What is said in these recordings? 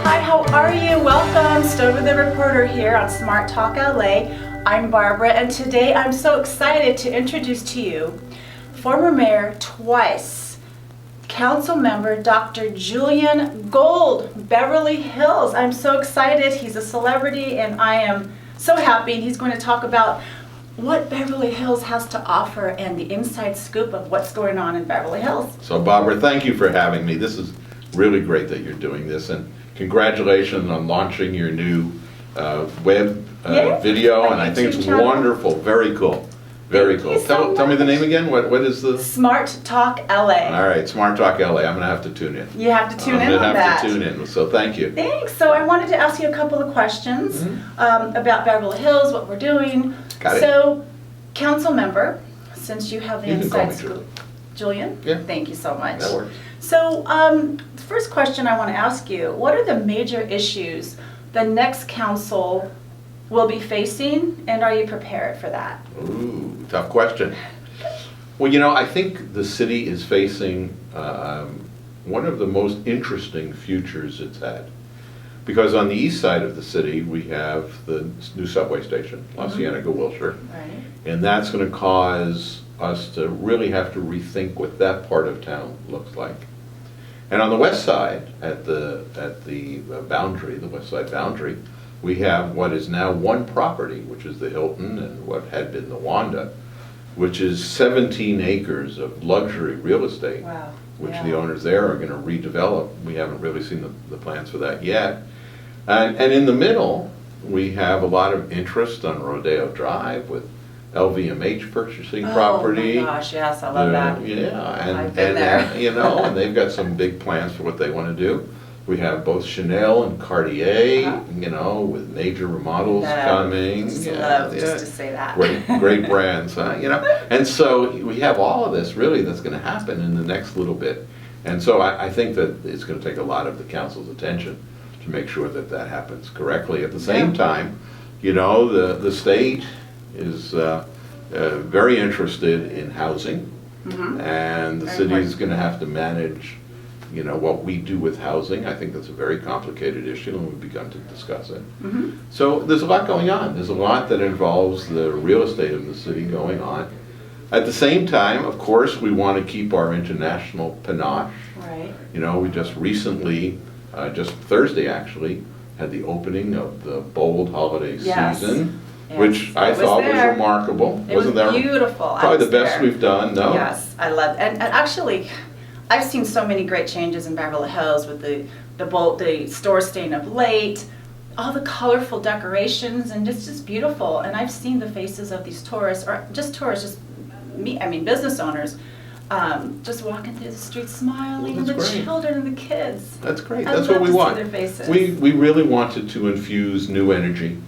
Hi, how are you? Welcome, Stover the Reporter here on Smart Talk LA. I'm Barbara, and today I'm so excited to introduce to you former mayor twice, Councilmember Dr. Julian Gold, Beverly Hills. I'm so excited. He's a celebrity, and I am so happy. He's going to talk about what Beverly Hills has to offer and the inside scoop of what's going on in Beverly Hills. So Barbara, thank you for having me. This is really great that you're doing this, and congratulations on launching your new web video, and I think it's wonderful. Very cool. Very cool. Tell me the name again. What is the? Smart Talk LA. All right, Smart Talk LA. I'm gonna have to tune in. You have to tune in on that. I'm gonna have to tune in. So thank you. Thanks. So I wanted to ask you a couple of questions about Beverly Hills, what we're doing. Got it. So, council member, since you have the You can call inside me scoop, Julian. Yeah. Thank you so much. That works. So, the first question I want to ask you: what are the major issues the next council will be facing, and are you prepared for that? Ooh, tough question. Well, you know, I think the city is facing one of the most interesting futures it's had. Because on the east side of the city, we have the new subway station, La Cienega, Wilshire. Right. And that's going to cause us to really have to rethink what that part of town looks like. And on the west side, at the boundary, the west side boundary, we have what is now one property, which is the Hilton, and what had been the Wanda, which is 17 acres of luxury real estate, Wow. which Yeah. the owners there are going to redevelop. We haven't really seen the plans for that yet. And in the middle, we have a lot of interest on Rodeo Drive with LVMH purchasing property. Oh my gosh, yes, I love that. Yeah, I've been there. you know, and they've got some big plans for what they want to do. We have both Chanel and Cartier, you know, with major remodels coming. Just Yeah, love just to say that. Great brands, you know. And so we have all of this really that's going to happen in the next little bit. And so I think that it's going to take a lot of the council's attention to make sure that that happens correctly. At the same time, you know, the state is very interested in housing, and the city is going to have to manage, you know, what we do with housing. I think that's a very complicated issue, and we've begun to discuss it. So there's a lot going on. There's a lot that involves the real estate of the city going on. At the same time, of course, we want to keep our international panache. Right. You know, we just recently, just Thursday actually, had the opening of the Bold holiday season, which I thought was remarkable. It was beautiful. Probably the best we've done, no? Yes, I love it. And actually, I've seen so many great changes in Beverly Hills with the store staying up late, all the colorful decorations, and it's just beautiful. And I've seen the faces of these tourists, or just tourists, business owners, just walking through the streets smiling, and the children and the kids. That's great. That's what we want. See their faces. We really wanted to infuse new energy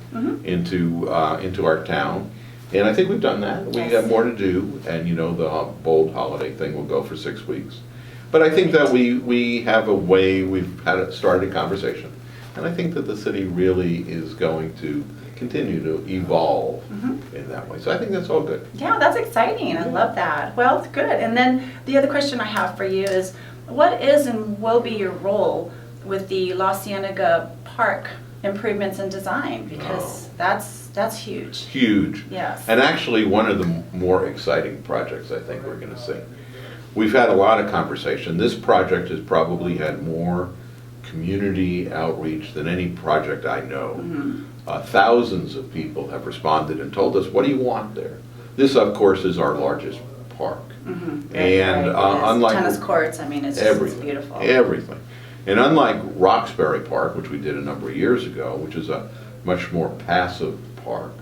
into our town, and I think we've done that. We have more to do, and you know, the Bold holiday thing will go for 6 weeks. But I think that we have a way, we've started a conversation, and I think that the city really is going to continue to evolve in that way. So I think that's all good. Yeah, that's exciting. I love that. Well, it's good. And then the other question I have for you is, what is and will be your role with the La Cienega Park improvements and design? Because that's huge. Huge. Yes. And actually one of the more exciting projects I think we're going to see. We've had a lot of conversation. This project has probably had more community outreach than any project I know. Thousands of people have responded and told us, what do you want there? This, of course, is our largest park. And unlike tennis courts, I mean, it's beautiful. Everything. And unlike Roxbury Park, which we did a number of years ago, which is a much more passive park,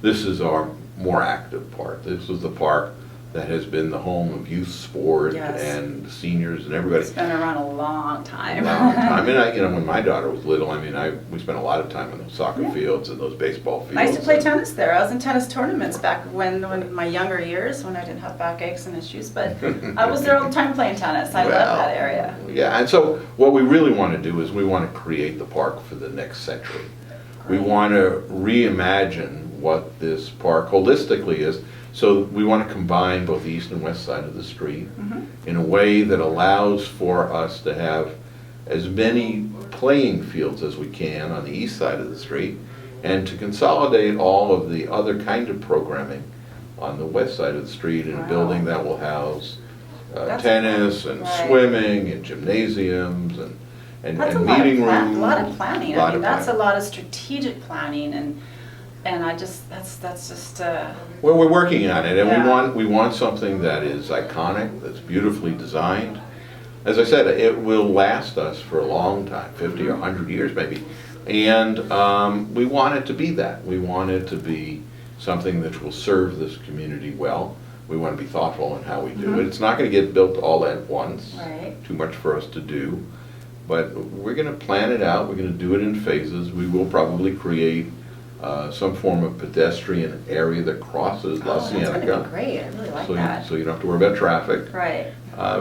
this is our more active park. This is the park that has been the home of youth sport and seniors and everybody. It's been around a long time. I mean, you know, when my daughter was little, I mean, we spent a lot of time on those soccer fields and those baseball fields. I used to play tennis there. I was in tennis tournaments back when my younger years, when I didn't have backaches and issues. But I was there all the time playing tennis. I love that area. Yeah, and so what we really want to do is we want to create the park for the next century. We want to reimagine what this park holistically is. So we want to combine both the east and west side of the street in a way that allows for us to have as many playing fields as we can on the east side of the street, and to consolidate all of the other kind of programming on the west side of the street in a building that will house tennis and swimming and gymnasiums and meeting rooms. A lot of planning. I mean, that's a lot of strategic planning, and I just that's just. Well, we're working on it, and we want something that is iconic, that's beautifully designed. As I said, it will last us for a long time, 50 or 100 years maybe, and we want it to be that. We want it to be something that will serve this community well. We want to be thoughtful in how we do it. It's not going to get built all at once. Right. Too much for us to do. But we're going to plan it out. We're going to do it in phases. We will probably create some form of pedestrian area that crosses La Cienega. That's going to be great. I really like that. So you don't have to worry about traffic. Right.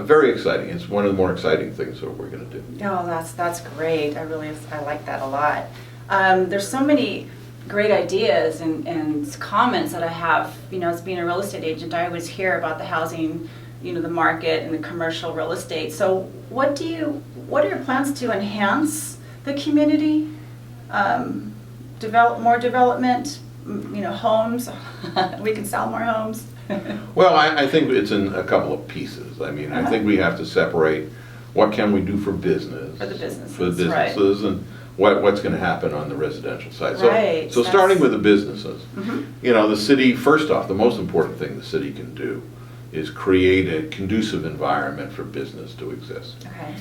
Very exciting. It's one of the more exciting things that we're going to do. Oh, that's great. I like that a lot. There's so many great ideas and comments that I have. You know, as being a real estate agent, I always hear about the housing, you know, the market and the commercial real estate. So what are your plans to enhance the community? Develop more development, you know, homes. We can sell more homes. Well, I think it's in a couple of pieces. I mean, I think we have to separate what can we do for business. For the businesses, right. And what's going to happen on the residential side. Right. So starting with the businesses, you know, the city, first off, the most important thing the city can do is create a conducive environment for business to exist. Okay.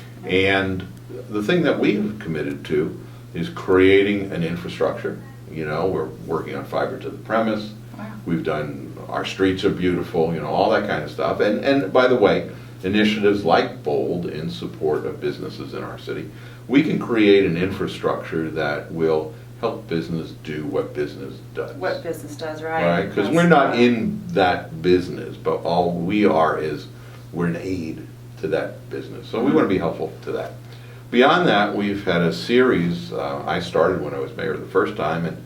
And the thing that we've committed to is creating an infrastructure. You know, we're working on fiber to the premise. Wow. We've done, our streets are beautiful, you know, all that kind of stuff. And by the way, initiatives like BOLD in support of businesses in our city, we can create an infrastructure that will help business do what business does. What business does, right? Right, because we're not in that business, but all we are is, we're an aid to that business. So we want to be helpful to that. Beyond that, we've had a series, I started when I was mayor the first time,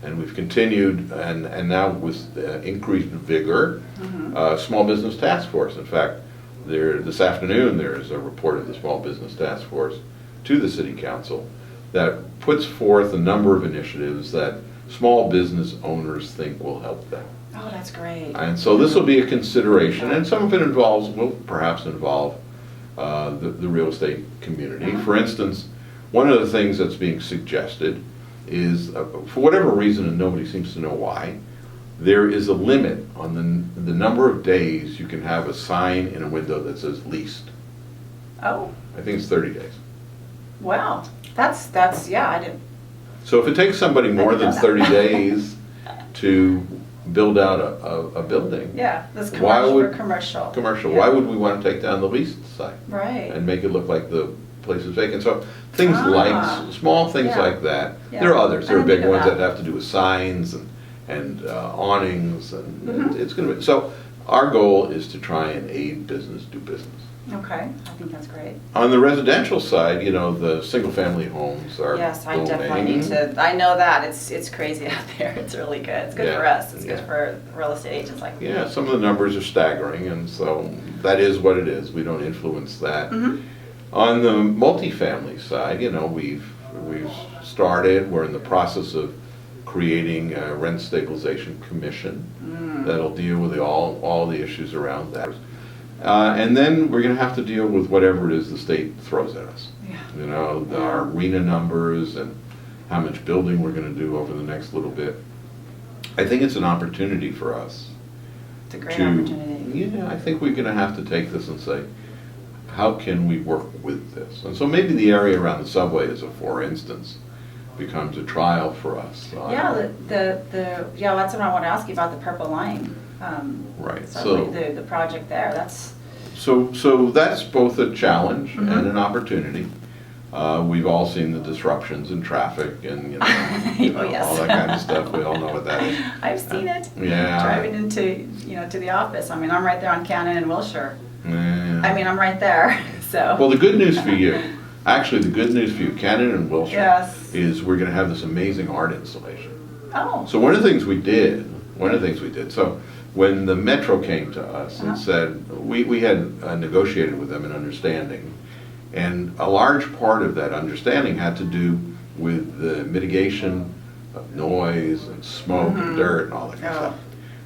and we've continued, and now with increased vigor, Small Business Task Force. In fact, this afternoon there's a report of the Small Business Task Force to the City Council that puts forth a number of initiatives that small business owners think will help them. Oh, that's great. And so this will be a consideration, and some of it will perhaps involve the real estate community. For instance, one of the things that's being suggested is, for whatever reason, and nobody seems to know why, there is a limit on the number of days you can have a sign in a window that says leased. Oh. I think it's 30 days. Wow. That's yeah, I didn't. So if it takes somebody more than 30 days to build out a building. Yeah, this commercial. Commercial. Yeah. Why would we want to take down the leased site? Right. And make it look like the place is vacant. So things like, small things like that. Yeah. There are others. There are big ones that. that have to do with signs and awnings. And it's going to be, so our goal is to try and aid business do business. Okay, I think that's great. On the residential side, you know, the single-family homes are Yes, I booming. definitely need to. I know that it's crazy out there. It's really good. It's good for us. It's good for real estate agents like me. Yeah, some of the numbers are staggering, and so that is what it is. We don't influence that. On the multifamily side, you know, we've started. We're in the process of creating a rent stabilization commission that'll deal with all the issues around that. And then we're going to have to deal with whatever it is the state throws at us. Yeah. You know, our RENA numbers and how much building we're going to do over the next little bit. I think it's an opportunity for us. It's a great opportunity. Yeah, I think we're going to have to take this and say, how can we work with this? And so maybe the area around the subway, as a for instance, becomes a trial for us. Yeah, that's what I want to ask you about, the Purple Line. Right. So the project there, that's. So that's both a challenge and an opportunity. We've all seen the disruptions in traffic and you know, all that kind of stuff. We all know what that is. I've seen it. Yeah. Driving into to the office. I mean, I'm right there on Cannon and Wilshire. Yeah. I mean, I'm right there. So. Well, the good news for you, actually, the good news for you, Cannon and Wilshire, is we're going to have this amazing art installation. Oh. So one of the things we did. So when the Metro came to us and said, we had negotiated with them an understanding, And a large part of that understanding had to do with the mitigation of noise and smoke and dirt and all that kind of stuff.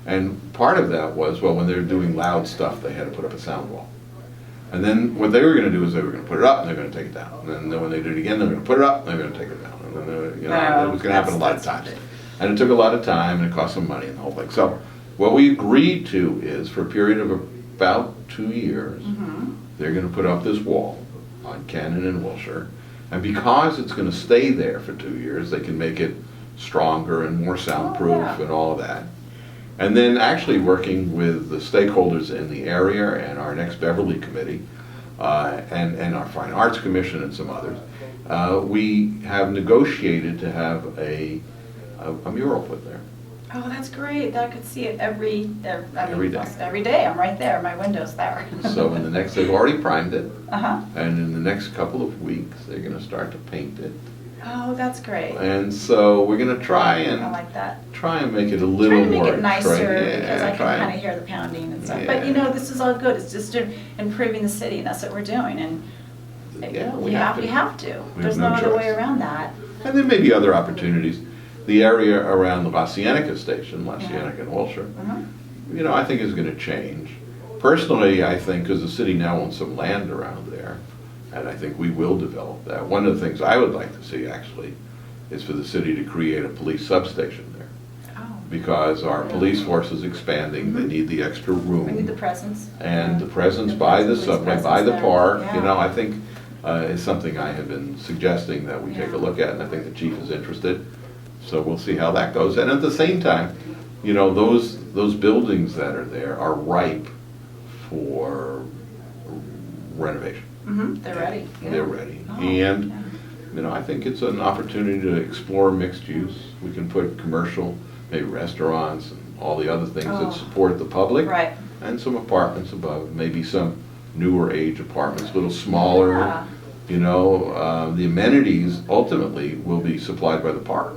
And part of that was, well, when they were doing loud stuff, they had to put up a sound wall. And then what they were going to do is they were going to put it up and they're going to take it down. And then when they did it again, they're going to put it up and they're going to take it down. And then, it was going to happen a lot of times. And it took a lot of time and it cost some money and the whole thing. So what we agreed to is for a period of about 2 years, they're going to put up this wall on Cannon and Wilshire. And because it's going to stay there for 2 years, they can make it stronger and more soundproof and all of that. And then actually working with the stakeholders in the area and our next Beverly Committee and our Fine Arts Commission and some others, we have negotiated to have a mural put there. Oh, that's great. I could see it every day. Every day. I'm right there. My window's there. So in the next, they've already primed it. And in the next couple of weeks, they're going to start to paint it. Oh, that's great. And so we're going to try and make it a little more. Try to make it nicer because I can kind of hear the pounding and stuff. But this is all good. It's just improving the city, and that's what we're doing. And we have to. There's no other way around that. And there may be other opportunities. The area around the La Cienega station, La Cienega and Wilshire, I think is going to change. Personally, I think because the city now owns some land around there, and I think we will develop that. One of the things I would like to see actually is for the city to create a police substation there. Because our police force is expanding, they need the extra room. We need the presence. And the presence by the subway, by the park, I think is something I have been suggesting that we take a look at, and I think the chief is interested. So we'll see how that goes. And at the same time, those buildings that are there are ripe for renovation. They're ready. They're ready. And I think it's an opportunity to explore mixed use. We can put commercial, maybe restaurants and all the other things that support the public. Right. And some apartments above, maybe some newer age apartments, a little smaller. The amenities ultimately will be supplied by the park.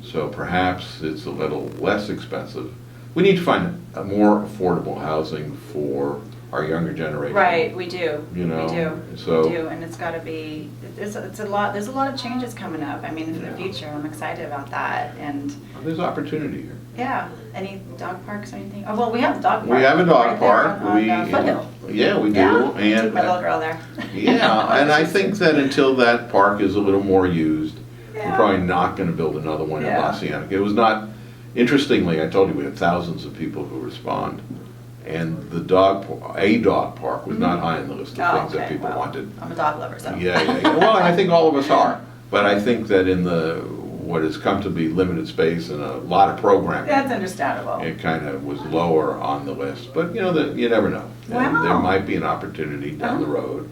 So perhaps it's a little less expensive. We need to find a more affordable housing for our younger generation. Right, we do. We do, and it's got to be. It's a lot. There's a lot of changes coming up. I mean, in the future, I'm excited about that. And there's opportunity here. Yeah. Any dog parks or anything? Oh, well, we have the dog park. We have a dog park. On Foothill. Yeah, we do. And take my little girl there. And I think that until that park is a little more used, we're probably not going to build another one in La Cienega. It was not. Interestingly, I told you we had thousands of people who respond. And a dog park was not high on the list of things that people wanted. I'm a dog lover, so. Yeah. Well, I think all of us are. But I think that in what has come to be limited space and a lot of programming. That's understandable. It kind of was lower on the list. But you never know. Wow. And there might be an opportunity down the road.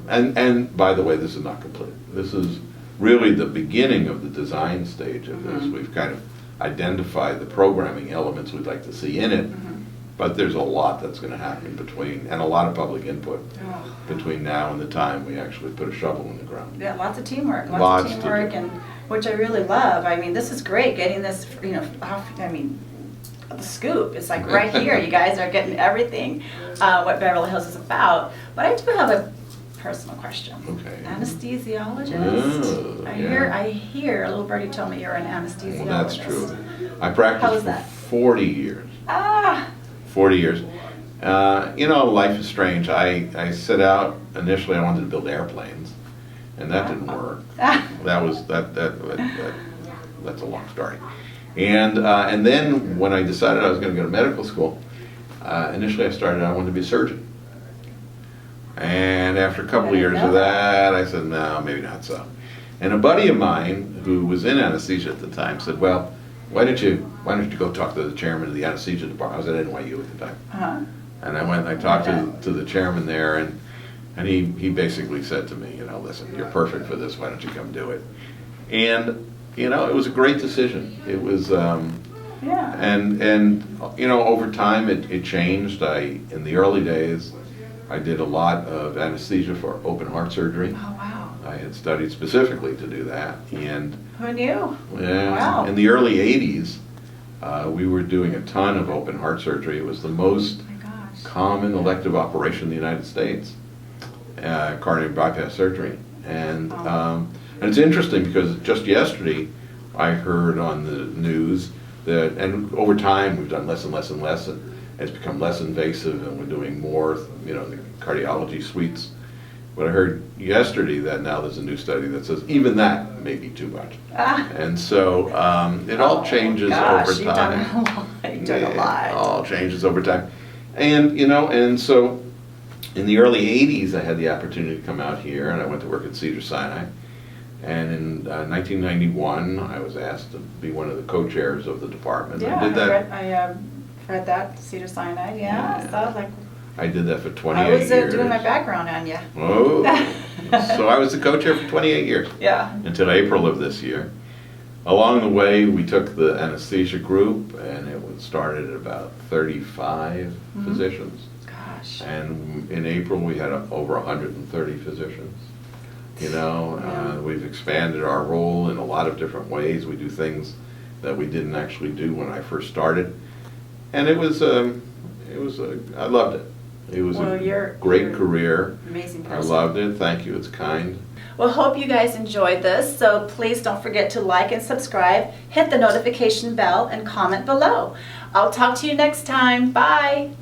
And by the way, this is not complete. This is really the beginning of the design stage of this. We've kind of identified the programming elements we'd like to see in it. But there's a lot that's going to happen and a lot of public input between now and the time we actually put a shovel in the ground. Yeah, lots of teamwork, and which I really love. I mean, this is great getting this, the scoop. It's like right here. You guys are getting everything, what Beverly Hills is about. But I do have a personal question. Okay. Anesthesiologist. I hear a little birdie told me you're an anesthesiologist. Well, that's true. I practiced for 40 years. 40 years. Life is strange. I set out, initially I wanted to build airplanes, and that didn't work. That's a long story. And then when I decided I was going to go to medical school, initially I wanted to be a surgeon. And after a couple of years of that, I said, no, maybe not so. And a buddy of mine who was in anesthesia at the time said, well, why don't you go talk to the chairman of the anesthesia department? I was at NYU at the time. And I went and I talked to the chairman there, and he basically said to me, listen, you're perfect for this, why don't you come do it? And, it was a great decision. It was, and over time it changed. In the early days, I did a lot of anesthesia for open heart surgery. Oh, wow. I had studied specifically to do that. And who knew? Yeah. Wow. In the early 80s, we were doing a ton of open heart surgery. It was the most common elective operation in the United States. coronary bypass surgery. And it's interesting because just yesterday I heard on the news that, and over time we've done less and less and less, and it's become less invasive, and we're doing more, the cardiology suites. But I heard yesterday that now there's a new study that says even that may be too much. And so it all changes over time. You've done a lot. You've done a lot. It all changes over time. And, and so in the early 80s, I had the opportunity to come out here, and I went to work at Cedars-Sinai. And in 1991, I was asked to be one of the co-chairs of the department. Yeah, I did that. I read that, Cedars-Sinai, yeah. So I was like, I did that for 28 years. I was doing my background on you. Oh, so I was the co-chair for 28 years. Yeah. Until April of this year. Along the way, we took the anesthesia group, and it was started at about 35 physicians. Gosh. And in April, we had over 130 physicians. We've expanded our role in a lot of different ways. We do things that we didn't actually do when I first started, and I loved it. It was a great career. Amazing person. I loved it. Thank you. It's kind. Well, hope you guys enjoyed this. So please don't forget to like and subscribe, hit the notification bell, and comment below. I'll talk to you next time. Bye.